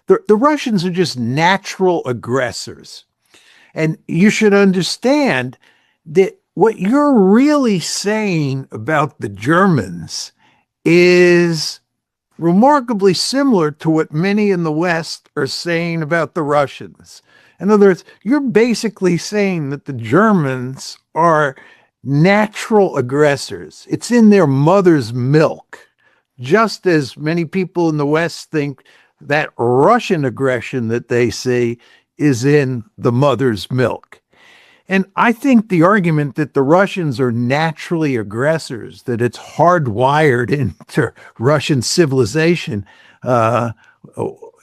The Russians are just natural aggressors. And you should understand that what you're really saying about the Germans is remarkably similar to what many in the West are saying about the Russians. In other words, you're basically saying that the Germans are natural aggressors. It's in their mother's milk, just as many people in the West think that Russian aggression that they see is in the mother's milk. And I think the argument that the Russians are naturally aggressors, that it's hardwired into Russian civilization,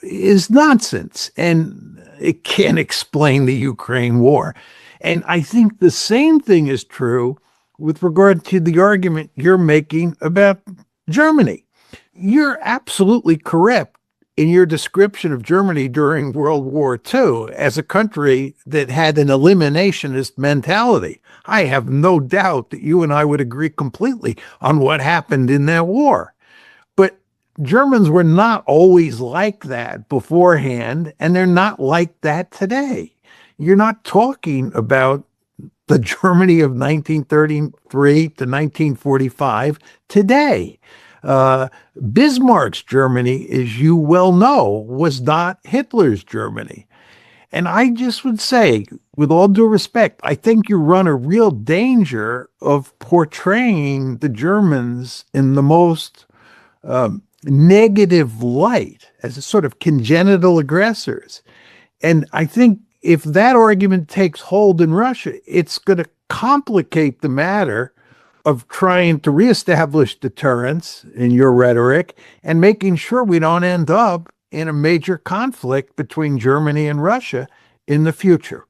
is nonsense. And it can't explain the Ukraine war. And I think the same thing is true with regard to the argument you're making about Germany. You're absolutely correct in your description of Germany during World War II as a country that had an eliminationist mentality. I have no doubt that you and I would agree completely on what happened in that war. But Germans were not always like that beforehand, and they're not like that today. You're not talking about the Germany of 1933 to 1945 today. Bismarck's Germany, as you well know, was not Hitler's Germany. And I just would say, with all due respect, I think you run a real danger of portraying the Germans in the most negative light as a sort of congenital aggressors. And I think if that argument takes hold in Russia, it's going to complicate the matter of trying to reestablish deterrence in your rhetoric and making sure we don't end up in a major conflict between Germany and Russia in the future.